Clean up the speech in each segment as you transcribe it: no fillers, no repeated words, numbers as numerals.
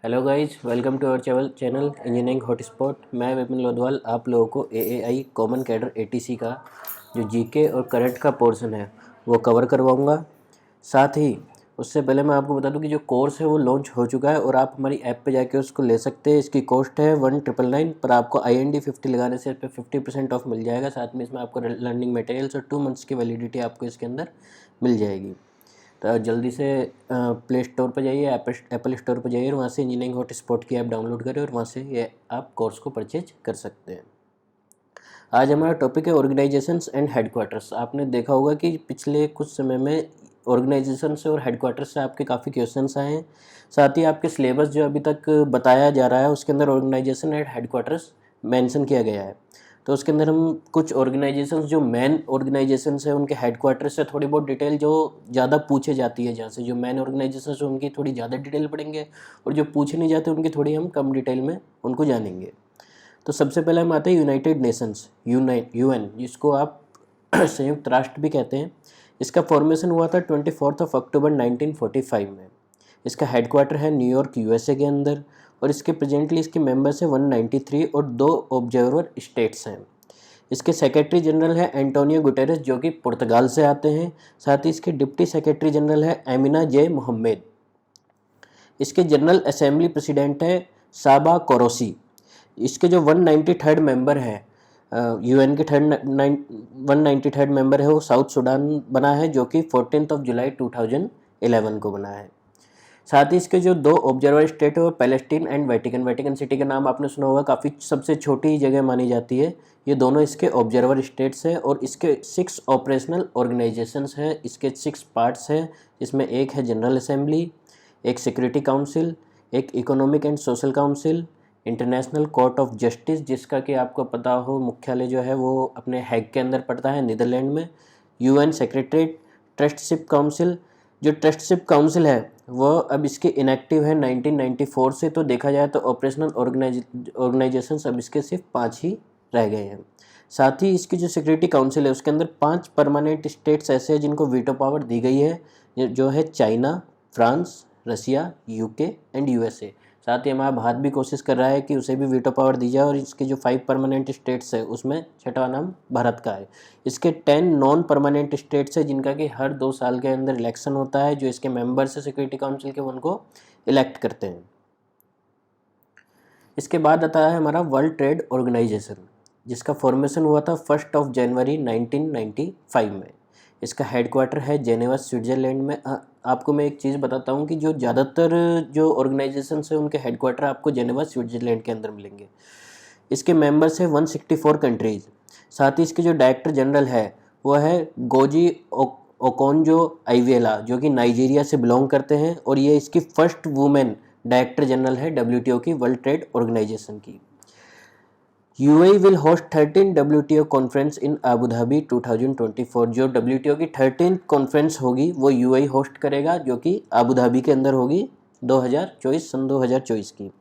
Hello guys, welcome to our channel Engineering Hotspot. मैं विपिन लोधवाल आप लोगों को एएआई कॉमन कैडर एटीसी का जो जीके और करंट का पोर्शन है वो कवर करवाऊंगा। साथ ही उससे पहले मैं आपको बता दूं कि जो कोर्स है वो लॉन्च हो चुका है और आप हमारी ऐप पे जाके उसको ले सकते हैं। इसकी कॉस्ट है 1999, पर आपको IND50 लगाने से इस पर 50% ऑफ मिल जाएगा। साथ में इसमें आपको लर्निंग मटेरियल्स और 2 मंथ्स की वैलिडिटी आपको इसके अंदर मिल जाएगी। तो जल्दी से प्ले स्टोर पर जाइए, एप्पल स्टोर पर जाइए और वहाँ से इंजीनियरिंग हॉटस्पॉट की ऐप डाउनलोड करें और वहाँ से ये आप कोर्स को परचेज कर सकते हैं। आज हमारा टॉपिक है ऑर्गेनाइजेशंस एंड हेडक्वार्टर्स। आपने देखा होगा कि पिछले कुछ समय में ऑर्गेनाइजेशन से और हेडक्वार्टर्स से आपके काफ़ी क्वेश्चंस आए हैं। साथ ही आपके सिलेबस जो अभी तक बताया जा रहा है उसके अंदर ऑर्गेनाइजेशन एंड हेडक्वार्टर्स मेंशन किया गया है। तो उसके अंदर हम कुछ ऑर्गेनाइजेशंस जो मेन ऑर्गेनाइजेशंस है उनके हेडक्वार्टर्स से थोड़ी बहुत डिटेल जो ज़्यादा पूछे जाती है, जहाँ से जो मेन ऑर्गेनाइजेशंस है उनकी थोड़ी ज़्यादा डिटेल पढ़ेंगे और जो पूछे नहीं जाते उनकी थोड़ी हम कम डिटेल में उनको जानेंगे। तो सबसे पहले हम आते हैं यूनाइटेड नेशंस, यूएन, जिसको आप संयुक्त राष्ट्र भी कहते हैं। इसका फॉर्मेशन हुआ था 24 अक्टूबर 1945 में। इसका हेडक्वार्टर है न्यूयॉर्क USA के अंदर और इसके प्रेजेंटली इसके मेंबर्स हैं 193 और 2 ऑब्जर्वर स्टेट्स हैं। इसके सेक्रेटरी जनरल है एंटोनियो गुटेरेस जो कि पुर्तगाल से आते हैं। साथ ही इसके डिप्टी सेक्रेटरी जनरल है एमिना जे मोहम्मद। इसके जनरल असेंबली प्रेसिडेंट है साबा कोरोसी। इसके जो 193rd मेंबर है, यूएन के 193rd मेंबर है, वो साउथ सूडान बना है जो कि 14 जुलाई 2011 को बना है। साथ ही इसके जो 2 ऑब्जर्वर स्टेट है वो Palestine and Vatican. Vatican city का नाम आपने सुना होगा, काफ़ी सबसे छोटी जगह मानी जाती है। ये दोनों इसके ऑब्जर्वर स्टेट्स हैं और इसके 6 ऑपरेशनल ऑर्गेनाइजेशंस हैं। इसके 6 पार्ट्स हैं, इसमें एक है जनरल असेंबली, एक सिक्योरिटी काउंसिल, एक economic and social council, international court of justice जिसका कि आपको पता हो मुख्यालय जो है वो अपने हैग के अंदर पड़ता है नीदरलैंड में, UN सेक्रेटरीट, ट्रस्टशिप काउंसिल। जो ट्रस्टशिप काउंसिल है वो अब इसके इनएक्टिव है 1994 से। तो देखा जाए तो ऑपरेशनल ऑर्गेनाइजेशंस अब इसके सिर्फ 5 ही रह गए हैं। साथ ही इसकी जो सिक्योरिटी काउंसिल है उसके अंदर 5 परमानेंट स्टेट्स ऐसे हैं जिनको वीटो पावर दी गई है, जो है China, France, Russia, UK and USA। साथ ही हमारा भारत भी कोशिश कर रहा है कि उसे भी वीटो पावर दी जाए और इसके जो 5 परमानेंट स्टेट्स है उसमें छठा नाम भारत का है। इसके 10 नॉन परमानेंट स्टेट्स है जिनका कि हर 2 साल के अंदर इलेक्शन होता है। जो इसके मेंबर्स है सिक्योरिटी काउंसिल के उनको इलेक्ट करते हैं। इसके बाद आता है हमारा वर्ल्ड ट्रेड ऑर्गेनाइजेशन, जिसका फॉर्मेशन हुआ था 1 जनवरी 1995 में। इसका हेडक्वार्टर है जेनेवा स्विट्ज़रलैंड में। आपको मैं एक चीज़ बताता हूँ कि जो ज़्यादातर जो ऑर्गेनाइजेशंस है उनके हेडक्वार्टर आपको जेनेवा स्विट्ज़रलैंड के अंदर मिलेंगे। इसके मेंबर्स है 164 कंट्रीज़। साथ ही इसके जो डायरेक्टर जनरल है वो है गोजी ओकोंजो आइवेला जो कि नाइजीरिया से बिलोंग करते हैं और ये इसकी फर्स्ट वुमेन डायरेक्टर जनरल है WTO की, वर्ल्ड ट्रेड ऑर्गेनाइजेशन की। UAE will host 13 WTO conference in Abu Dhabi 2024। जो WTO की 13 कॉन्फ्रेंस होगी वो UAE होस्ट करेगा जो कि अबू धाबी के अंदर होगी 2024 की।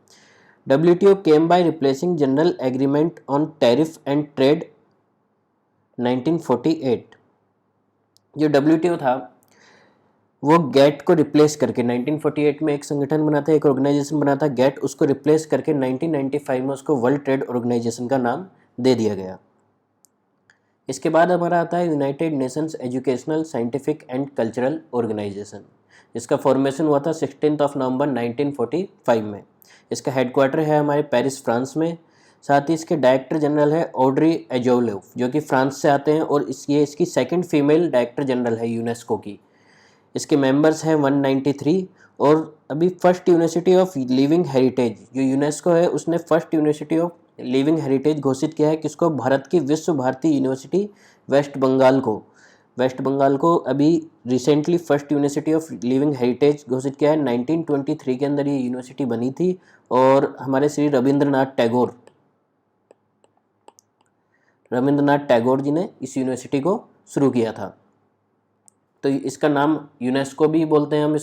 WTO came by replacing general agreement on tariff and trade 1948। जो WTO था वो गेट को रिप्लेस करके 1948 में एक संगठन बना था, एक ऑर्गेनाइजेशन बना था गेट, उसको रिप्लेस करके 1995 में उसको वर्ल्ड ट्रेड ऑर्गेनाइजेशन का नाम दे दिया गया। इसके बाद हमारा आता है United Nations Educational, Scientific and Cultural Organization. इसका फॉर्मेशन हुआ था 16 नवंबर 1945 में। इसका हेडक्वार्टर है हमारे पेरिस, फ्रांस में। साथ ही इसके डायरेक्टर जनरल है ऑड्री एजोलोव जो कि फ्रांस से आते हैं और ये इसकी सेकंड फीमेल डायरेक्टर जनरल है यूनेस्को की। इसके मेंबर्स हैं 193 और अभी first university of living heritage जो यूनेस्को है उसने first university of living heritage घोषित किया है किसको, भारत की विश्व भारती यूनिवर्सिटी वेस्ट बंगाल को अभी recently first university of living heritage घोषित किया है। 1923 के अंदर ये यूनिवर्सिटी बनी थी और हमारे श्री रविंद्रनाथ टैगोर जी ने इस यूनिवर्सिटी को शुरू किया था। तो इसका नाम यूनेस्को भी बोलते हैं, हम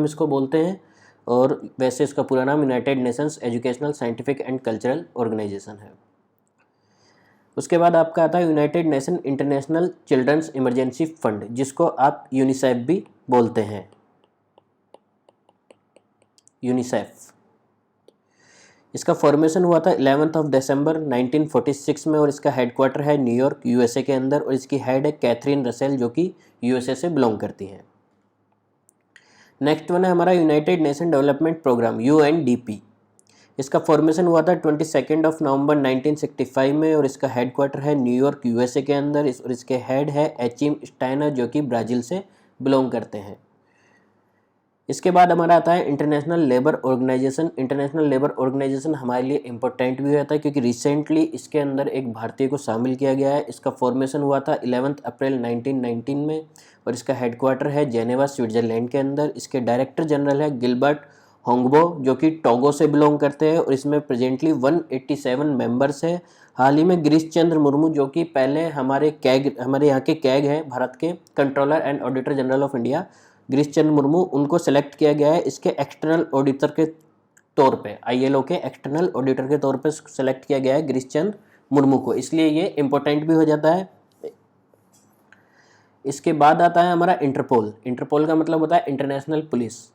इसको बोलते हैं और वैसे इसका पूरा नाम United Nations Educational, Scientific and Cultural Organization है। उसके बाद आपका आता है United Nation International Children's Emergency Fund जिसको आप यूनिसेफ भी बोलते हैं। यूनिसेफ। इसका फॉर्मेशन हुआ था 11 दिसंबर 1946 में और इसका हेडक्वार्टर है न्यूयॉर्क यूएसए के अंदर और इसकी हेड है कैथरीन रसेल जो कि यूएसए से बिलोंग करती हैं। नेक्स्ट वन है हमारा United Nation Development Programme UNDP. इसका फॉर्मेशन हुआ था 22 नवंबर 1965 में और इसका हेडक्वार्टर है न्यूयॉर्क यूएसए के अंदर और इसके हेड है एचिम स्टाइनर जो कि ब्राज़ील से बिलोंग करते हैं। इसके बाद हमारा आता है International Labour Organization. International Labour Organization हमारे लिए इम्पोर्टेंट भी होता है क्योंकि रिसेंटली इसके अंदर एक भारतीय को शामिल किया गया है। इसका फॉर्मेशन हुआ था 11 अप्रैल 1919 में और इसका हेडक्वार्टर है जेनेवा स्विट्ज़रलैंड के अंदर। इसके डायरेक्टर जनरल है गिलबर्ट होंगबो जो कि टोगो से बिलोंग करते हैं और इसमें प्रेजेंटली 187 मेंबर्स है। हाल ही में गिरीश चंद्र मुर्मू जो कि पहले हमारे यहाँ के कैग है भारत के controller and auditor general of India, Girish Chandra Murmu, उनको सेलेक्ट किया गया है इसके एक्सटर्नल ऑडिटर के तौर पे, आईएलओ के एक्सटर्नल ऑडिटर के तौर पे सेलेक्ट किया गया है गिरीश चंद्र मुर्मू को, इसलिए ये इम्पोर्टेंट भी हो जाता है। इसके बाद आता है हमारा इंटरपोल। इंटरपोल का मतलब होता है इंटरनेशनल पुलिस।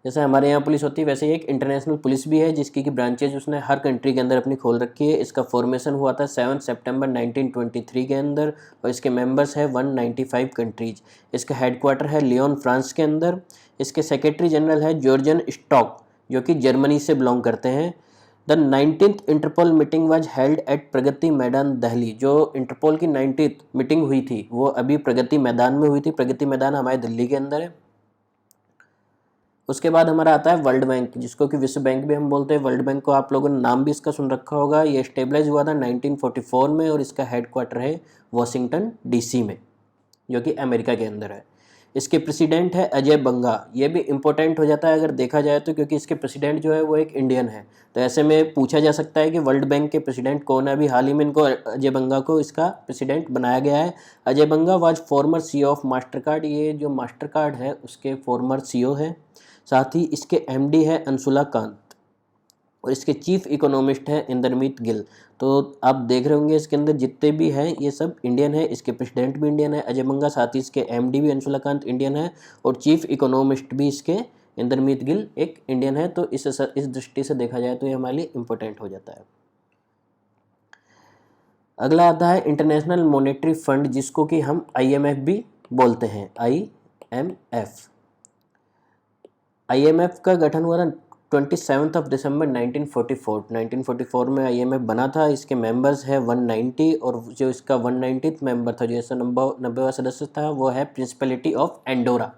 जैसे हमारे यहाँ पुलिस होती है वैसे ही एक इंटरनेशनल पुलिस भी है जिसकी की ब्रांचेज उसने हर कंट्री के अंदर अपनी खोल रखी है। इसका फॉर्मेशन हुआ था 7 सितंबर 1923 के अंदर और इसके मेंबर्स है 195 कंट्रीज। इसका हेडक्वार्टर है लियोन फ्रांस के अंदर। इसके सेक्रेटरी जनरल है जॉर्जन स्टॉक जो कि जर्मनी से बिलोंग करते हैं। The 19th Interpol meeting was held at Pragati Maidan Delhi. जो इंटरपोल की 19th मीटिंग हुई थी वो अभी प्रगति मैदान में हुई थी। प्रगति मैदान हमारे दिल्ली के अंदर है। उसके बाद हमारा आता है वर्ल्ड बैंक, जिसको कि विश्व बैंक भी हम बोलते हैं। वर्ल्ड बैंक को आप लोगों ने नाम भी इसका सुन रखा होगा। ये स्टेबलाइज हुआ था 1944 में और इसका हेडक्वार्टर है वॉशिंगटन डीसी में जो कि अमेरिका के अंदर है। इसके प्रेसिडेंट है अजय बंगा। ये भी इम्पोर्टेंट हो जाता है अगर देखा जाए तो क्योंकि इसके प्रेसिडेंट जो है वो एक इंडियन है। तो ऐसे में पूछा जा सकता है कि वर्ल्ड बैंक के प्रेसिडेंट कौन है। अभी हाल ही में इनको अजय बंगा को इसका प्रेसिडेंट बनाया गया है। Ajay Banga was former CEO of Mastercard. ये जो मास्टर कार्ड है उसके फॉर्मर सीईओ है। साथ ही इसके एमडी है अंशुला कांत और इसके चीफ इकोनॉमिस्ट है इंद्रमीत गिल। तो आप देख रहे होंगे इसके अंदर जितने भी हैं ये सब इंडियन है। इसके प्रेसिडेंट भी इंडियन है अजय बंगा, साथ ही इसके एमडी भी अंशुला कांत इंडियन है और चीफ इकोनॉमिस्ट भी इसके इंद्रमीत गिल एक इंडियन है। तो इस दृष्टि से देखा जाए तो ये हमारे लिए इम्पोर्टेंट हो जाता है। अगला आता है इंटरनेशनल मॉनेटरी फंड जिसको कि हम आईएमएफ भी बोलते हैं। आईएमएफ का गठन हुआ था 27 दिसंबर 1944। 1944 में आईएमएफ बना था। इसके मेंबर्स है 190 और जो इसका 190th मेंबर था, जो इसका 90वां सदस्य था, वो है प्रिंसिपलिटी ऑफ एंडोरा।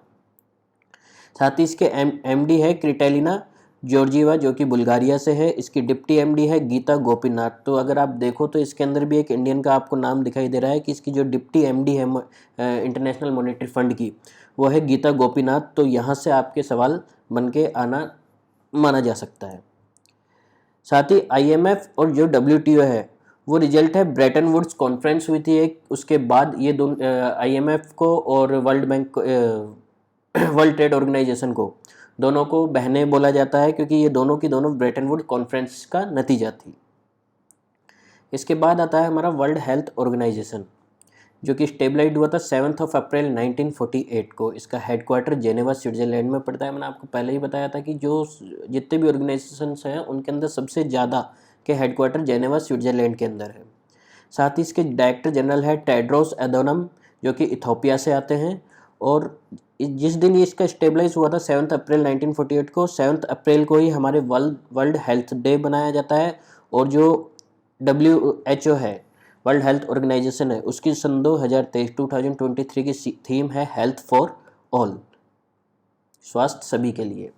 साथ ही इसके एमडी है क्रिटेलिना जॉर्जिवा जो कि बुल्गारिया से है। इसकी डिप्टी एमडी है गीता गोपीनाथ। तो अगर आप देखो तो इसके अंदर भी एक इंडियन का आपको नाम दिखाई दे रहा है कि इसकी जो डिप्टी एमडी है इंटरनेशनल मॉनेटरी फंड की वो है गीता गोपीनाथ। तो यहाँ से आपके सवाल बन के आना माना जा सकता है। साथ ही आईएमएफ और जो डब्ल्यूटीओ है वो रिजल्ट है ब्रेटन वुड्स कॉन्फ्रेंस हुई थी एक, उसके बाद ये दोनों आईएमएफ को और वर्ल्ड बैंक को वर्ल्ड ट्रेड ऑर्गेनाइजेशन को दोनों को बहनें बोला जाता है क्योंकि ये दोनों की दोनों ब्रेटन वुड कॉन्फ्रेंस का नतीजा थी। इसके बाद आता है हमारा वर्ल्ड हेल्थ ऑर्गेनाइजेशन जो कि स्टेबलाइज हुआ था 7 अप्रैल 1948 को। इसका हेडक्वार्टर जेनेवा स्विट्ज़रलैंड में पड़ता है। मैंने आपको पहले ही बताया था कि जो जितने भी ऑर्गेनाइजेशंस हैं उनके अंदर सबसे ज़्यादा के हेडक्वार्टर जेनेवा स्विट्ज़रलैंड के अंदर है। साथ ही इसके डायरेक्टर जनरल है टेड्रोस एडोनम जो कि इथोपिया से आते हैं। और जिस दिन ये इसका स्टेबलाइज हुआ था 7 अप्रैल 1948 को, 7 अप्रैल को ही हमारे वर्ल्ड हेल्थ डे बनाया जाता है। और जो WHO है, वर्ल्ड हेल्थ ऑर्गेनाइजेशन है, उसकी सन 2023 की थीम है हेल्थ फॉर ऑल, स्वास्थ्य सभी के लिए।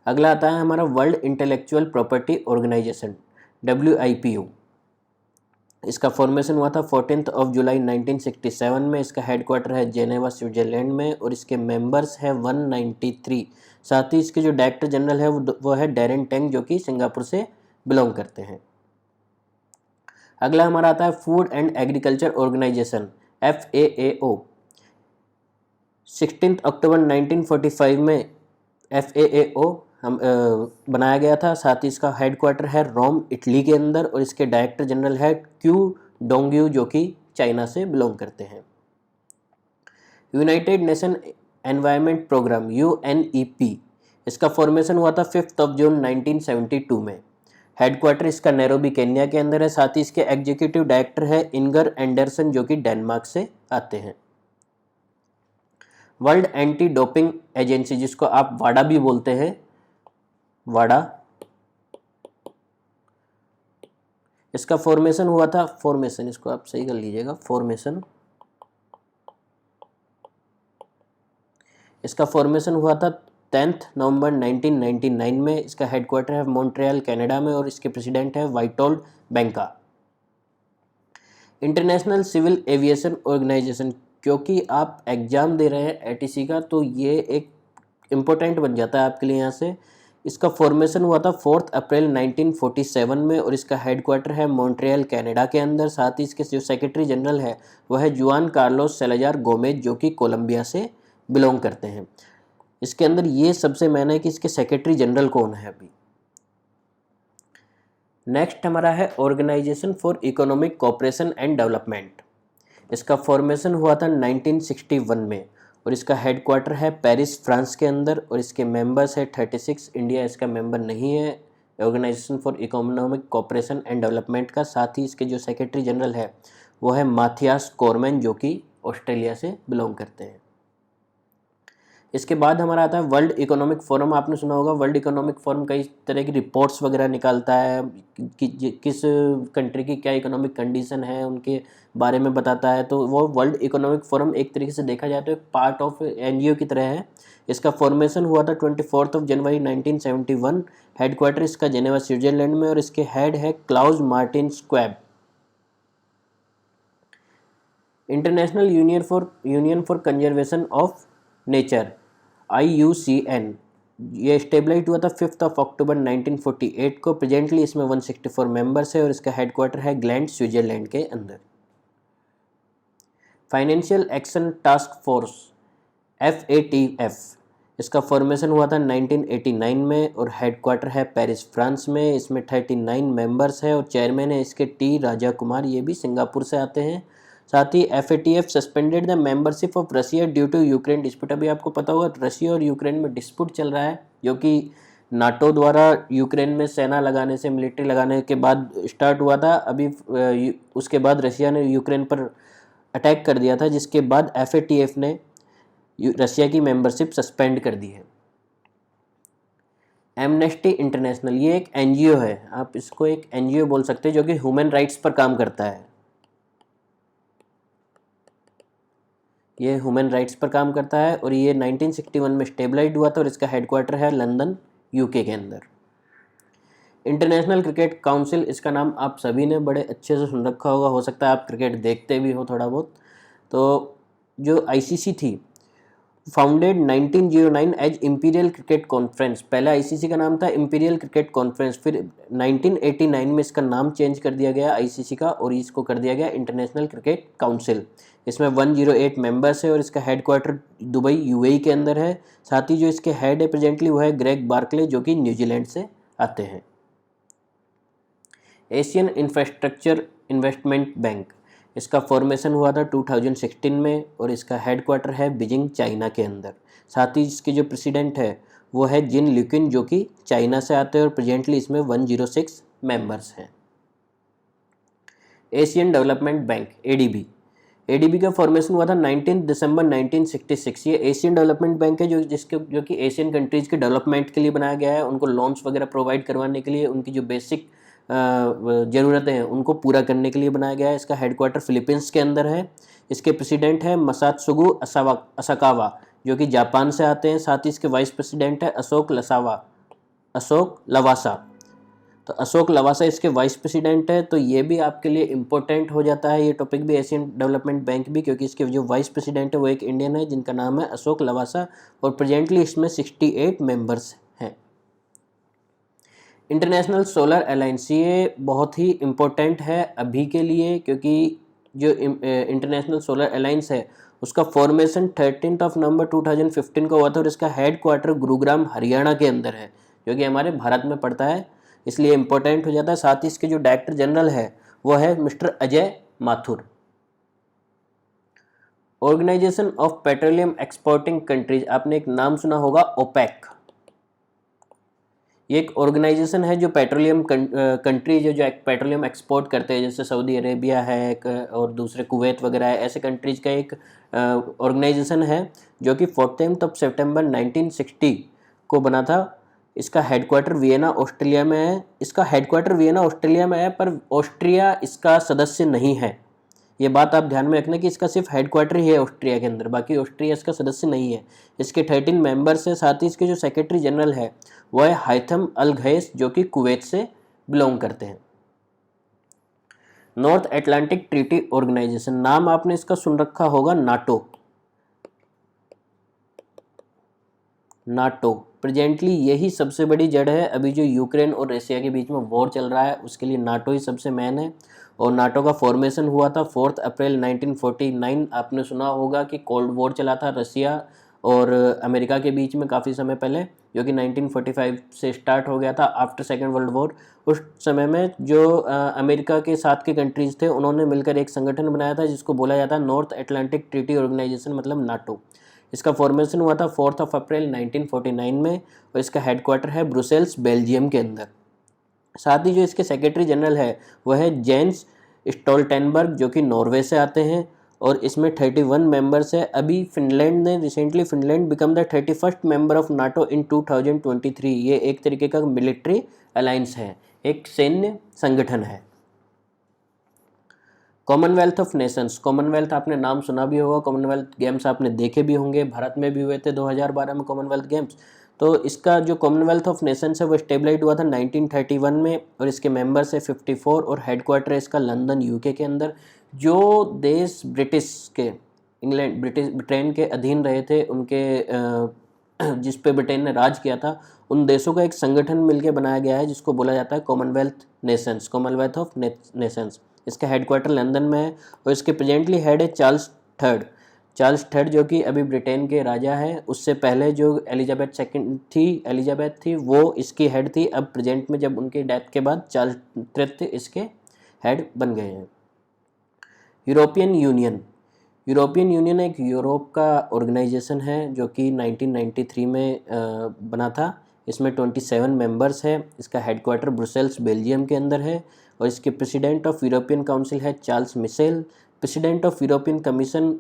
अगला आता है हमारा World Intellectual Property Organization WIPO। इसका फॉर्मेशन हुआ था 14 जुलाई 1967 में। इसका हेडक्वार्टर है जेनेवा स्विट्ज़रलैंड में और इसके मेंबर्स है 193। साथ ही इसके जो डायरेक्टर जनरल है वो है डेरेन टेंग जो कि सिंगापुर से बिलोंग करते हैं। अगला हमारा आता है Food and Agriculture Organization FAO। 16 अक्टूबर 1945 में FAO बनाया गया था। साथ ही इसका हेडक्वार्टर है रोम इटली के अंदर और इसके डायरेक्टर जनरल है क्यू डोंगयू जो कि चाइना से बिलोंग करते हैं। United Nation Environment Programme UNEP। इसका फॉर्मेशन हुआ था 5 जून 1972 में। हेडक्वार्टर इसका नैरोबी केन्या के अंदर है। साथ ही इसके एग्जीक्यूटिव डायरेक्टर है इनगर एंडरसन जो कि डेनमार्क से आते हैं। वर्ल्ड एंटी डोपिंग एजेंसी जिसको आप वाडा भी बोलते हैं, वाडा, इसका फॉर्मेशन हुआ था, फॉर्मेशन इसको आप सही कर लीजिएगा, फॉर्मेशन, इसका फॉर्मेशन हुआ था 10 नवंबर 1999 में। इसका हेडक्वार्टर है मॉन्ट्रियल कनाडा में और इसके प्रेसिडेंट है Witold Banka. International Civil Aviation Organization, क्योंकि आप एग्जाम दे रहे हैं एटीसी का तो ये एक इम्पोर्टेंट बन जाता है आपके लिए यहाँ से। इसका फॉर्मेशन हुआ था 4 अप्रैल 1947 में और इसका हेडक्वार्टर है मॉन्ट्रियल कनाडा के अंदर। साथ ही इसके जो सेक्रेटरी जनरल है वह है जुआन कार्लोस सेलाजार गोमेज जो कि कोलंबिया से बिलोंग करते हैं। इसके अंदर ये सबसे मैन है कि इसके सेक्रेटरी जनरल कौन है अभी। नेक्स्ट हमारा है Organisation for Economic Cooperation and Development. इसका फॉर्मेशन हुआ था 1961 में और इसका हेडक्वार्टर है पेरिस फ्रांस के अंदर और इसके मेंबर्स है 36। इंडिया इसका मेंबर नहीं है Organisation for Economic Cooperation and Development का। साथ ही इसके जो सेक्रेटरी जनरल है वो है माथियास कोरमैन जो कि ऑस्ट्रेलिया से बिलोंग करते हैं। इसके बाद हमारा आता है वर्ल्ड इकोनॉमिक फोरम। आपने सुना होगा वर्ल्ड इकोनॉमिक फोरम कई तरह की रिपोर्ट्स वगैरह निकालता है कि किस कंट्री की क्या इकोनॉमिक कंडीशन है उनके बारे में बताता है। तो वो वर्ल्ड इकोनॉमिक फोरम एक तरीके से देखा जाए तो एक पार्ट ऑफ एनजीओ की तरह है। इसका फॉर्मेशन हुआ था 24 जनवरी 1971। हेडक्वार्टर इसका जेनेवा स्विट्जरलैंड में और इसके हेड है Klaus Martin Schwab. International Union for Conservation of Nature IUCN, ये स्टेबलाइज हुआ था 5 अक्टूबर 1948 को। प्रेजेंटली इसमें 164 मेंबर्स है और इसका हेडक्वार्टर है ग्लैंड स्विट्जरलैंड के अंदर। Financial action task force FATF, इसका फॉर्मेशन हुआ था 1989 में और हेडक्वार्टर है पेरिस फ्रांस में। इसमें 39 मेंबर्स है और चेयरमैन है इसके T राजा कुमार, ये भी सिंगापुर से आते हैं। साथ ही FATF suspended the membership of Russia due to Ukraine dispute. अभी आपको पता होगा रशिया और यूक्रेन में डिस्प्यूट चल रहा है जो कि नाटो द्वारा यूक्रेन में सेना लगाने से, मिलिट्री लगाने के बाद स्टार्ट हुआ था। अभी उसके बाद रशिया ने यूक्रेन पर अटैक कर दिया था जिसके बाद FATF ने रशिया की मेंबरशिप सस्पेंड कर दी है। एमनेस्टी इंटरनेशनल, ये एक NGO है, आप इसको एक NGO बोल सकते हैं जो कि ह्यूमन राइट्स पर काम करता है। ये ह्यूमन राइट्स पर काम करता है और ये 1961 में स्टेबलाइज हुआ था और इसका हेडक्वार्टर है लंदन UK के अंदर। इंटरनेशनल क्रिकेट काउंसिल, इसका नाम आप सभी ने बड़े अच्छे से सुन रखा होगा, हो सकता है आप क्रिकेट देखते भी हो थोड़ा बहुत। तो जो ICC थी founded 1909 as Imperial Cricket Conference. पहला ICC का नाम था इंपीरियल क्रिकेट कॉन्फ्रेंस, फिर 1989 में इसका नाम चेंज कर दिया गया ICC का और इसको कर दिया गया इंटरनेशनल क्रिकेट काउंसिल। इसमें 108 मेंबर्स है और इसका हेडक्वार्टर दुबई UAE के अंदर है। साथ ही जो इसके हेड है प्रेजेंटली वो है ग्रेग बार्कले जो कि न्यूजीलैंड से आते हैं। एशियन इंफ्रास्ट्रक्चर इन्वेस्टमेंट बैंक, इसका फॉर्मेशन हुआ था 2016 में और इसका हेडक्वार्टर है बीजिंग चाइना के अंदर। साथ ही इसके जो प्रेसिडेंट है वो है जिन ल्यूकिन जो कि चाइना से आते हैं और प्रेजेंटली इसमें 106 मेंबर्स हैं। एशियन डेवलपमेंट बैंक ADB का फॉर्मेशन हुआ था 19 दिसंबर 1966। ये एशियन डेवलपमेंट बैंक है जो कि एशियन कंट्रीज़ के डेवलपमेंट के लिए बनाया गया है, उनको लोन्स वगैरह प्रोवाइड करवाने के लिए, उनकी जो बेसिक ज़रूरतें हैं उनको पूरा करने के लिए बनाया गया है। इसका हेडक्वार्टर फिलीपींस के अंदर है। इसके प्रेसिडेंट है मसात्सुगु असाकावा जो कि जापान से आते हैं। साथ ही इसके वाइस प्रेसिडेंट है अशोक लवासा। तो अशोक लवासा इसके वाइस प्रेसिडेंट है। तो ये भी आपके लिए इम्पोर्टेंट हो जाता है ये टॉपिक भी, एशियन डेवलपमेंट बैंक भी, क्योंकि इसके जो वाइस प्रेसिडेंट है वो एक इंडियन है जिनका नाम है अशोक लवासा और प्रेजेंटली इसमें 68 मेंबर्स हैं। इंटरनेशनल सोलर अलायंस, ये बहुत ही इम्पोर्टेंट है अभी के लिए क्योंकि जो इंटरनेशनल सोलर अलायंस है उसका फॉर्मेशन 13 नवंबर 2015 को हुआ था और इसका हेडक्वार्टर गुरुग्राम हरियाणा के अंदर है जो कि हमारे भारत में पड़ता है, इसलिए इम्पोर्टेंट हो जाता है। साथ ही इसके जो डायरेक्टर जनरल है वो है mister Ajay Mathur. Organisation of petroleum exporting countries, आपने एक नाम सुना होगा OPEC। ये एक ऑर्गेनाइजेशन है जो पेट्रोलियम कंट्रीज जो पेट्रोलियम एक्सपोर्ट करते हैं, जैसे सऊदी अरेबिया है और दूसरे कुवैत वगैरह है, ऐसे कंट्रीज का एक ऑर्गेनाइजेशन है जो कि 14 सितंबर 1960 को बना था। इसका हेडक्वार्टर वियना ऑस्ट्रेलिया में है। इसका हेडक्वार्टर वियना ऑस्ट्रेलिया में है, पर ऑस्ट्रिया इसका सदस्य नहीं है। ये बात आप ध्यान में रखना कि इसका सिर्फ हेडक्वार्टर ही है ऑस्ट्रिया के अंदर, बाकी ऑस्ट्रिया इसका सदस्य नहीं है। इसके 13 मेंबर्स है। साथ ही इसके जो सेक्रेटरी जनरल है वो है हैथम अल घैस, जो कि कुवैत से बिलोंग करते हैं। नॉर्थ अटलांटिक ट्रीटी ऑर्गेनाइजेशन, नाम आपने इसका सुन रखा होगा, नाटो। नाटो प्रेजेंटली यही सबसे बड़ी जड़ है। अभी जो यूक्रेन और रशिया के बीच में वॉर चल रहा है उसके लिए नाटो ही सबसे मेन है। और नाटो का फॉर्मेशन हुआ था 4 अप्रैल 1949। आपने सुना होगा कि कोल्ड वॉर चला था रशिया और अमेरिका के बीच में काफ़ी समय पहले, जो कि 1945 से स्टार्ट हो गया था आफ्टर सेकेंड वर्ल्ड वॉर। उस समय में जो अमेरिका के साथ के कंट्रीज़ थे उन्होंने मिलकर एक संगठन बनाया था जिसको बोला जाता है नॉर्थ अटलांटिक ट्रीटी ऑर्गेनाइजेशन, मतलब नाटो। इसका फॉर्मेशन हुआ था 4 अप्रैल 1949 में और इसका हेडक्वार्टर है ब्रुसेल्स, बेल्जियम के अंदर। साथ ही जो इसके सेक्रेटरी जनरल है वह है जेंस स्टोल्टेनबर्ग, जो कि नॉर्वे से आते हैं और इसमें 31 मेंबर्स है। अभी फिनलैंड ने recently Finland become the 31st member of NATO in 2023। ये एक तरीके का मिलिट्री अलायंस है, एक सैन्य संगठन है। कॉमनवेल्थ ऑफ नेशंस, कॉमनवेल्थ आपने नाम सुना भी होगा, कॉमनवेल्थ गेम्स आपने देखे भी होंगे, भारत में भी हुए थे 2012 में कॉमनवेल्थ गेम्स। तो इसका जो कॉमनवेल्थ ऑफ नेशंस है वो स्टेबलाइज हुआ था 1931 में और इसके मेंबर्स है 54 और हेडक्वार्टर है इसका लंदन, यूके के अंदर। जो देश ब्रिटिश के ब्रिटेन के अधीन रहे थे, उनके जिस पे ब्रिटेन ने राज किया था, उन देशों का एक संगठन मिलकर बनाया गया है जिसको बोला जाता है Commonwealth Nations, Commonwealth of Nations. इसका हेडक्वार्टर लंदन में है और इसके प्रेजेंटली हेड है चार्ल्स थर्ड, जो कि अभी ब्रिटेन के राजा है। उससे पहले जो एलिजाबेथ थी वो इसकी हेड थी। अब प्रेजेंट में जब उनकी डेथ के बाद चार्ल्स तृतीय इसके हेड बन गए हैं। यूरोपियन यूनियन एक यूरोप का ऑर्गेनाइजेशन है जो कि 1993 में बना था। इसमें 27 मेंबर्स है। इसका हेडक्वार्टर ब्रुसेल्स, बेल्जियम के अंदर है और इसके प्रेसिडेंट ऑफ यूरोपियन काउंसिल है Charles Michel. President of European Commission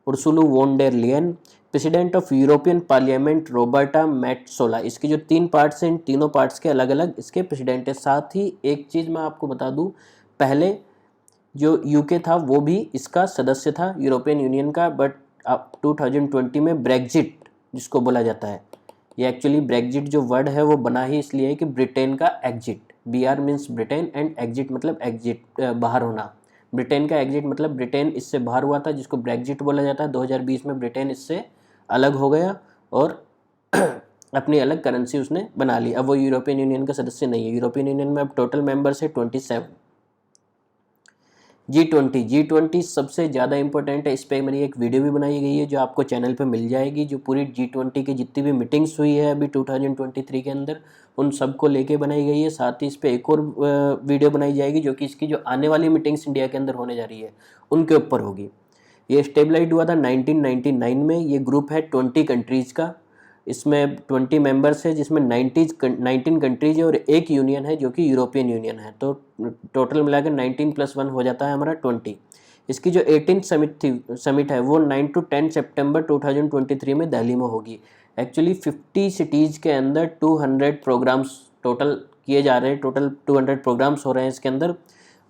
Ursula von der Leyen. President of European Parliament Roberta Metsola. इसके जो 3 पार्ट्स हैं, इन तीनों पार्ट्स के अलग अलग इसके प्रेसिडेंट है। साथ ही एक चीज़ मैं आपको बता दूं, पहले जो यूके था वो भी इसका सदस्य था यूरोपियन यूनियन का, बट अब 2020 में ब्रेग्जिट जिसको बोला जाता है, ये एक्चुअली ब्रेग्जिट जो वर्ड है वो बना ही इसलिए है कि ब्रिटेन का exit, BR means Britain and exit मतलब एग्जिट बाहर होना। ब्रिटेन का एग्जिट मतलब ब्रिटेन इससे बाहर हुआ था, जिसको ब्रेग्जिट बोला जाता है। 2020 में ब्रिटेन इससे अलग हो गया और अपनी अलग करेंसी उसने बना ली। अब वो यूरोपियन यूनियन का सदस्य नहीं है। यूरोपियन यूनियन में अब टोटल मेंबर्स है 27। G20 सबसे ज़्यादा इंपॉर्टेंट है। इस पर मेरी एक वीडियो भी बनाई गई है जो आपको चैनल पे मिल जाएगी। जो पूरी G20 की जितनी भी मीटिंग्स हुई है अभी 2023 के अंदर, उन सब को लेके बनाई गई है। साथ ही इस पर एक और वीडियो बनाई जाएगी जो कि इसकी जो आने वाली मीटिंग्स इंडिया के अंदर होने जा रही है उनके ऊपर होगी। ये स्टेबलाइज हुआ था 1999 में। ये ग्रुप है 20 कंट्रीज़ का। इसमें 20 मेंबर्स है जिसमें 19 कंट्रीज है और एक यूनियन है जो कि यूरोपियन यूनियन है। तो टोटल मिलाकर 19 + 1 हो जाता है हमारा 20। इसकी जो 18th समिट है वो 9 to 10 सितंबर 2023 में दिल्ली में होगी। एक्चुअली 50 सिटीज़ के अंदर 200 प्रोग्राम्स टोटल किए जा रहे हैं। टोटल 200 प्रोग्राम्स हो रहे हैं इसके अंदर।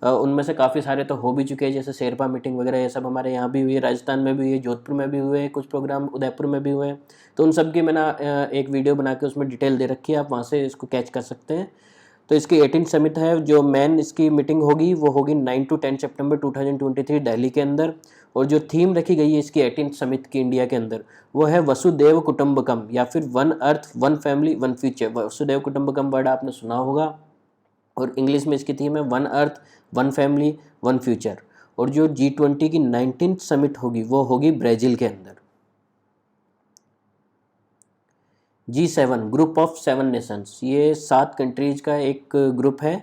उनमें से काफ़ी सारे तो हो भी चुके हैं, जैसे शेरपा मीटिंग वगैरह ये सब हमारे यहाँ भी हुई है, राजस्थान में भी हुई है, जोधपुर में भी हुए हैं कुछ प्रोग्राम, उदयपुर में भी हुए हैं। तो उन सब की मैंने एक वीडियो बना के उसमें डिटेल दे रखी है, आप वहाँ से इसको कैच कर सकते हैं। तो इसकी 18 समिट है। जो मेन इसकी मीटिंग होगी वो होगी 9 to 10 सितंबर 2023 दिल्ली के अंदर। और जो थीम रखी गई है इसकी 18 समिट की इंडिया के अंदर वो है वसुदेव कुटुंबकम, या फिर 1 अर्थ 1 फैमिली 1 फ्यूचर। वसुदेव कुटुंबकम वर्ड आपने सुना होगा और इंग्लिश में इसकी थीम है 1 अर्थ 1 फैमिली 1 फ्यूचर। और जो G20 की 19th समिट होगी वो होगी ब्राज़ील के अंदर। G7 ग्रुप ऑफ 7 नेशंस, ये 7 कंट्रीज का एक ग्रुप है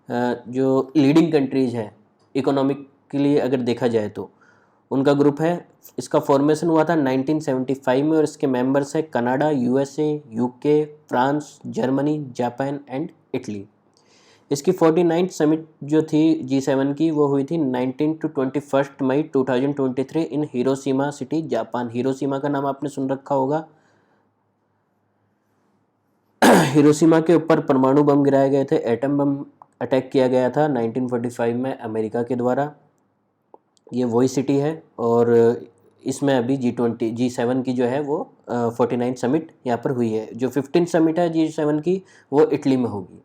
जो लीडिंग कंट्रीज है इकोनॉमिकली अगर देखा जाए तो। उनका ग्रुप है। इसका फॉर्मेशन हुआ था 1975 में और इसके मेंबर्स हैं Canada, USA, UK, France, Germany, Japan and Italy. इसकी 49th समिट जो थी G7 की वो हुई थी 19 to 21 May 2023 in Hiroshima city, Japan. Hiroshima का नाम आपने सुन रखा होगा। हिरोशिमा के ऊपर परमाणु बम गिराए गए थे, एटम बम अटैक किया गया था 1945 में अमेरिका के द्वारा। ये वही सिटी है और इसमें अभी G7 की जो है वो 49 समिट यहाँ पर हुई है। जो 15 समिट है G7 की वो इटली में होगी।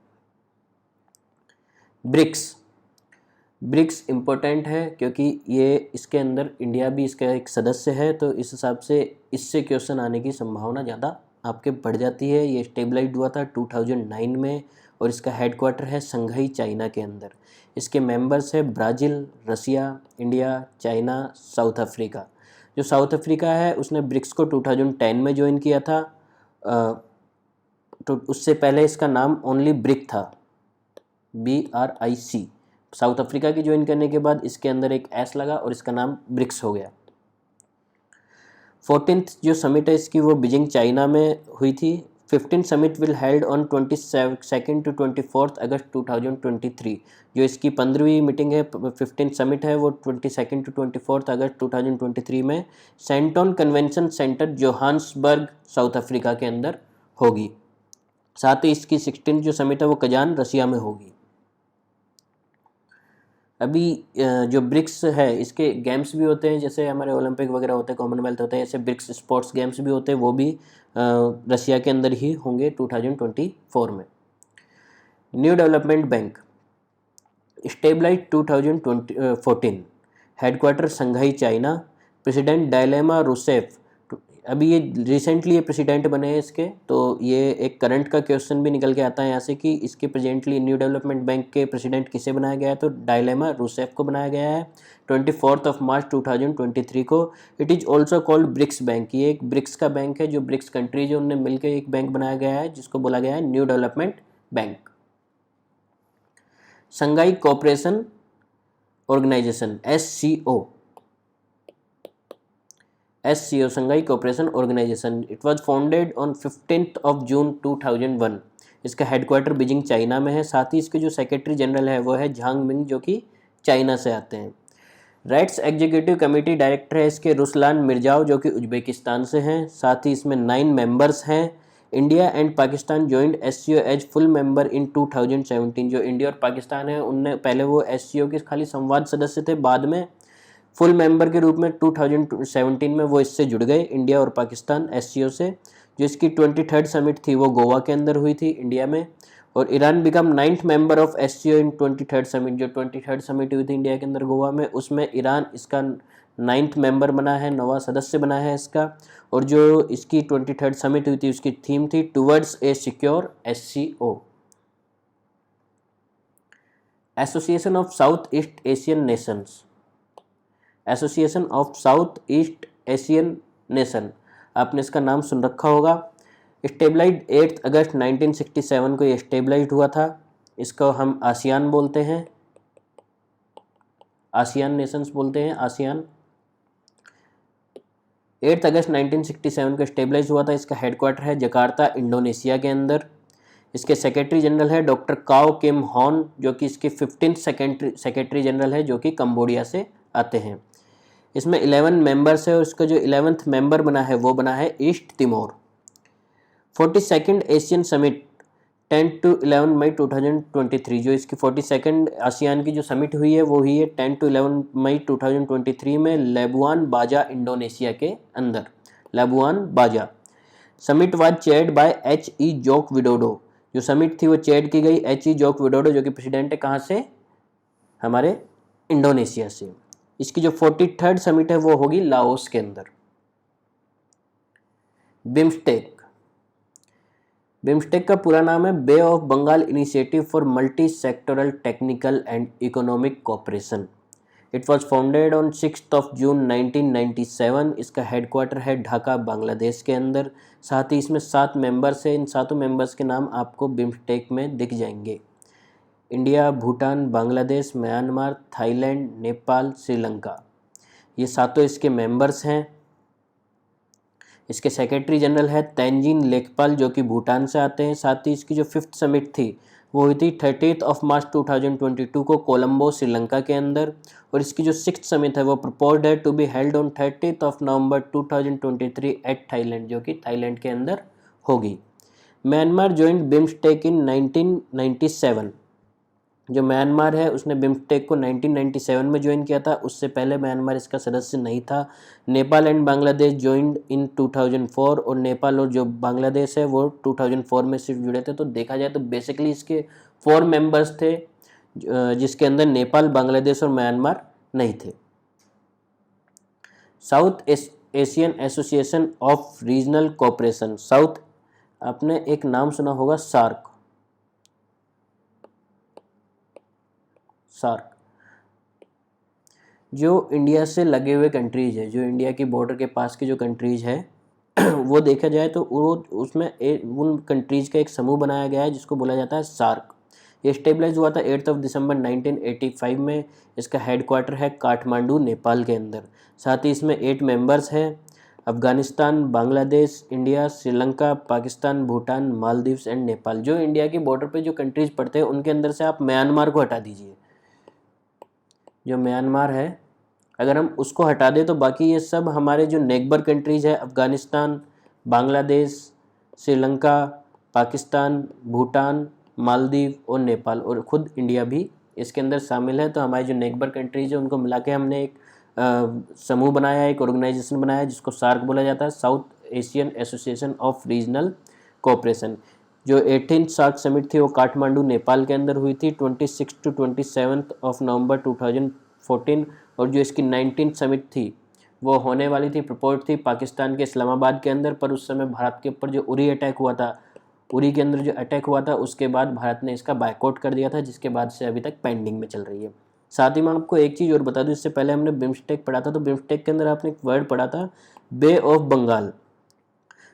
ब्रिक्स इम्पोर्टेंट है क्योंकि ये इसके अंदर इंडिया भी इसका एक सदस्य है, तो इस हिसाब से इससे क्वेश्चन आने की संभावना ज़्यादा आपके बढ़ जाती है। ये स्टेबलाइज हुआ था 2009 में और इसका हेडक्वार्टर है शंघाई, चाइना के अंदर। इसके मेंबर्स है ब्राज़ील, रसिया, इंडिया, चाइना, साउथ अफ्रीका। जो साउथ अफ्रीका है उसने ब्रिक्स को 2010 में ज्वाइन किया था। तो उससे पहले इसका नाम ओनली ब्रिक था, BRIC। साउथ अफ्रीका की ज्वाइन करने के बाद इसके अंदर एक एस लगा और इसका नाम ब्रिक्स हो गया। 14th जो समिट है इसकी वो बीजिंग, चाइना में हुई थी। 15th summit will held on 22 to 24 अगस्त 2023। जो इसकी 15वीं मीटिंग है, 15th समिट है, वो 22 to 24 अगस्त 2023 में Sandton convention centre, Johannesburg, South Africa के अंदर होगी। साथ ही इसकी 16th जो समिट है वो कजान, रसिया में होगी। अभी जो ब्रिक्स है इसके गेम्स भी होते हैं, जैसे हमारे ओलंपिक वगैरह होते हैं, कॉमनवेल्थ होते हैं, ऐसे ब्रिक्स स्पोर्ट्स गेम्स भी होते हैं, वो भी रसिया के अंदर ही होंगे 2024 में। New development bank stabilise 2014, headquarter Shanghai, China. President Dilma Rousseff, अभी ये रिसेंटली ये प्रेसिडेंट बने हैं इसके, तो ये एक करंट का क्वेश्चन भी निकल के आता है यहाँ से कि इसके प्रेजेंटली न्यू डेवलपमेंट बैंक के प्रेसिडेंट किसे बनाया गया है, तो डायलेमा रूसेफ को बनाया गया है 24 मार्च 2023 को। It is also called BRICS bank. ये एक ब्रिक्स का बैंक है, जो ब्रिक्स कंट्रीज उनने मिलकर एक बैंक बनाया गया है जिसको बोला गया है new development bank. Shanghai cooperation organisation, SCO, Shanghai cooperation organisation. It was founded on 15 June 2001। इसका हेडक्वार्टर बीजिंग, चाइना में है। साथ ही इसके जो सेक्रेटरी जनरल है वो है झांग मिंग, जो कि चाइना से आते हैं। राइट्स एग्जीक्यूटिव कमेटी डायरेक्टर है इसके रुसलान मिर्जाव, जो कि उज्बेकिस्तान से हैं। साथ ही इसमें 9 मेंबर्स हैं। India and Pakistan joint SCO as full member in 2017। जो इंडिया और पाकिस्तान है उनने पहले वो SCO के खाली संवाद सदस्य थे, बाद में फुल मेंबर के रूप में 2017 में वो इससे जुड़ गए, इंडिया और पाकिस्तान SCO से। जो इसकी 23rd समिट थी वो गोवा के अंदर हुई थी, इंडिया में। और Iran become 9th member of SCO in 23rd summit. जो 23rd समिट हुई थी इंडिया के अंदर गोवा में, उसमें ईरान इसका 9th मेंबर बना है, 9वां सदस्य बना है इसका। और जो इसकी 23rd समिट हुई थी उसकी थीम थी towards a secure SCO। Association of south east Asian Nations, association of south east Asian nation, आपने इसका नाम सुन रखा होगा। स्टेबलाइज 8 अगस्त 1967 को ये स्टेबलाइज हुआ था। इसको हम आसियान बोलते हैं, आसियान नेशंस बोलते हैं, आसियान। 8 अगस्त 1967 को स्टेबलाइज हुआ था। इसका हेडक्वार्टर है जकार्ता, इंडोनेशिया के अंदर। इसके सेक्रेटरी जनरल है डॉक्टर काओ किम हॉन, जो कि इसके 15th सेक्रेटरी जनरल है, जो कि कंबोडिया से आते हैं। इसमें 11 मेंबर्स है और इसका जो 11th मेंबर बना है वो बना है east Timor. 42nd Asian summit 10 to 11 मई 2023। जो इसकी 42nd आसियान की जो समिट हुई है वो हुई है 10 to 11 मई 2023 में लेबुआन बाजा, इंडोनेशिया के अंदर। लेबुआन बाजा summit was chaired by HE joke Widodo. जो समिट थी वो चेयर की गई HE जोक विडोडो, जो कि प्रेसिडेंट है कहाँ से, हमारे इंडोनेशिया से। इसकी जो 43rd समिट है वो होगी लाओस के अंदर। बिम्स्टेक का पूरा नाम है bay of Bengal initiative for multi sectoral technical and economic cooperation. It was founded on 6 जून 1997। इसका हेडक्वार्टर है ढाका, बांग्लादेश के अंदर। साथ ही इसमें 7 मेंबर्स हैं। इन 7 मेंबर्स के नाम आपको बिम्स्टेक में दिख जाएंगे। India, Bhutan, Bangladesh, Myanmar, Thailand, Nepal, Sri Lanka. ये सातों इसके मेंबर्स हैं। इसके सेक्रेटरी जनरल है तेंजिन लेकपाल जो कि भूटान से आते हैं। साथ ही इसकी जो 5th समिट थी वो हुई थी 30 मार्च 2022 को कोलंबो श्रीलंका के अंदर। और इसकी जो 6th समिट है वो प्रपोज्ड है to be held on 30 November 2023 at Thailand, जो कि थाईलैंड के अंदर होगी। Myanmar joint BIMSTEC in 1997। जो म्यांमार है उसने बिम्स्टेक को 1997 में ज्वाइन किया था, उससे पहले म्यांमार इसका सदस्य नहीं था। Nepal and Bangladesh joined in 2004 और नेपाल और जो बांग्लादेश है वो 2004 में सिर्फ जुड़े थे। तो देखा जाए तो बेसिकली इसके 4 मेंबर्स थे जिसके अंदर नेपाल, बांग्लादेश और म्यांमार नहीं थे। South Asian association of regional cooperation, south, आपने एक नाम सुना होगा सार्क। जो इंडिया से लगे हुए कंट्रीज है, जो इंडिया की बॉर्डर के पास की जो कंट्रीज है वो देखा जाए तो वो उसमें उन कंट्रीज का एक समूह बनाया गया है जिसको बोला जाता है सार्क। ये स्टेबलाइज हुआ था 8 दिसंबर 1985 में। इसका हेडक्वार्टर है काठमांडू, नेपाल के अंदर। साथ ही इसमें 8 मेंबर्स हैं, अफगानिस्तान, बांग्लादेश, इंडिया, श्रीलंका, पाकिस्तान, भूटान, मालदीव्स एंड नेपाल। जो इंडिया की बॉर्डर पे जो कंट्रीज पड़ते हैं उनके अंदर से आप म्यांमार को हटा दीजिए। जो म्यांमार है अगर हम उसको हटा दें तो बाकी ये सब हमारे जो नेबर कंट्रीज है, अफगानिस्तान, बांग्लादेश, श्रीलंका, पाकिस्तान, भूटान, मालदीव और नेपाल और ख़ुद इंडिया भी इसके अंदर शामिल है। तो हमारी जो नेबर कंट्रीज है उनको मिला के हमने एक समूह बनाया, एक ऑर्गेनाइजेशन बनाया जिसको सार्क बोला जाता है, south Asian association of regional cooperation. जो 18th सार्क समिट थी वो काठमांडू, नेपाल के अंदर हुई थी 26 to 27 नवंबर 2014। और जो इसकी 19th समिट थी वो होने वाली थी, प्रपोज थी पाकिस्तान के इस्लामाबाद के अंदर, पर उस समय भारत के ऊपर जो उरी अटैक हुआ था, उरी के अंदर जो अटैक हुआ था उसके बाद भारत ने इसका बायकॉट कर दिया था, जिसके बाद से अभी तक पेंडिंग में चल रही है। साथ ही मैं आपको एक चीज़ और बता दूं, इससे पहले हमने बिम्स्टेक पढ़ा था, तो बिम्स्टेक के अंदर आपने एक वर्ड पढ़ा था बे ऑफ बंगाल।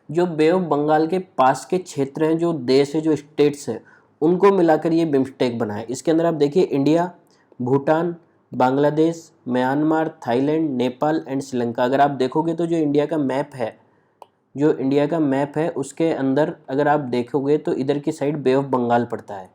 जो बे ऑफ बंगाल के पास के क्षेत्र हैं, जो देश है, जो स्टेट्स है, उनको मिलाकर ये बिम्स्टेक बना है। इसके अंदर आप देखिए India, Bhutan, Bangladesh, Myanmar, Thailand, Nepal and Sri Lanka. अगर आप देखोगे तो जो इंडिया का मैप है, जो इंडिया का मैप है उसके अंदर अगर आप देखोगे तो इधर की साइड बे ऑफ बंगाल पड़ता है,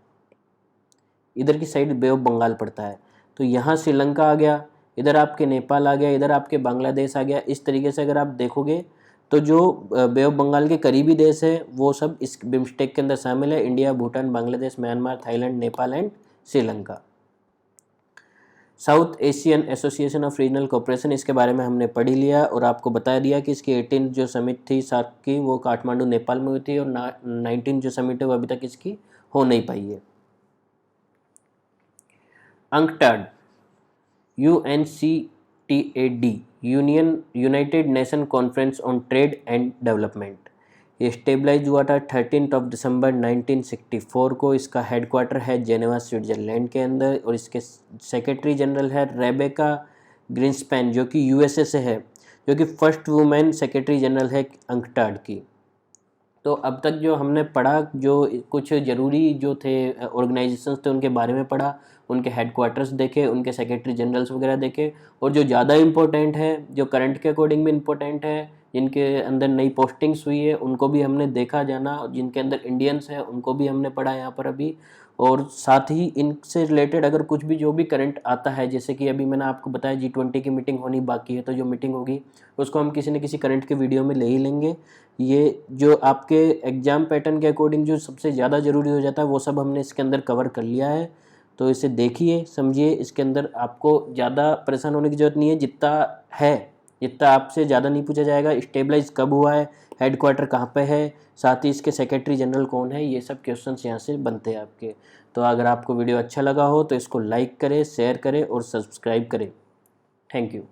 इधर की साइड बे ऑफ बंगाल पड़ता है। तो यहाँ श्रीलंका आ गया, इधर आपके नेपाल आ गया, इधर आपके बांग्लादेश आ गया। इस तरीके से अगर आप देखोगे तो जो बे ऑफ बंगाल के करीबी देश है वो सब इस बिम्स्टेक के अंदर शामिल है, India, Bhutan, Bangladesh, Myanmar, Thailand, Nepal and Sri Lanka. South Asian association of regional cooperation, इसके बारे में हमने पढ़ लिया और आपको बता दिया कि इसकी 18 जो समिट थी सार्क की वो काठमांडू, नेपाल में हुई थी और 19 जो समिट है वो अभी तक इसकी हो नहीं पाई है। UNCTAD, UNCTAD, United nation conference on trade and development. ये स्टेबलाइज हुआ था 13 दिसंबर 1964 को। इसका हेडक्वार्टर है जेनेवा, स्विट्जरलैंड के अंदर और इसके सेक्रेटरी जनरल है रेबेका ग्रिंसपैन जो कि USA से है, जो कि फर्स्ट वुमेन सेक्रेटरी जनरल है अंकटाड की। तो अब तक जो हमने पढ़ा, जो कुछ ज़रूरी जो थे ऑर्गेनाइजेशंस थे उनके बारे में पढ़ा, उनके हेडक्वार्टर्स देखे, उनके सेक्रेटरी जनरल्स वगैरह देखे, और जो ज़्यादा इम्पोर्टेंट है, जो करंट के अकॉर्डिंग भी इम्पोर्टेंट है, जिनके अंदर नई पोस्टिंग्स हुई है उनको भी हमने देखा जाना, और जिनके अंदर इंडियंस हैं उनको भी हमने पढ़ा यहाँ पर अभी। और साथ ही इनसे रिलेटेड अगर कुछ भी जो भी करंट आता है, जैसे कि अभी मैंने आपको बताया G20 की मीटिंग होनी बाकी है, तो जो मीटिंग होगी उसको हम किसी न किसी करंट के वीडियो में ले ही लेंगे। ये जो आपके एग्ज़ाम पैटर्न के अकॉर्डिंग जो सबसे ज़्यादा ज़रूरी हो जाता है वो सब हमने इसके अंदर कवर कर लिया है। तो इसे देखिए, समझिए, इसके अंदर आपको ज़्यादा परेशान होने की ज़रूरत नहीं है, जितना आपसे ज़्यादा नहीं पूछा जाएगा। स्टेबलाइज कब हुआ है, हेडक्वार्टर कहाँ पे है, साथ ही इसके सेक्रेटरी जनरल कौन है, ये सब क्वेश्चंस यहाँ से बनते हैं आपके। तो अगर आपको वीडियो अच्छा लगा हो तो इसको लाइक करें, शेयर करें और सब्सक्राइब करें। Thank you.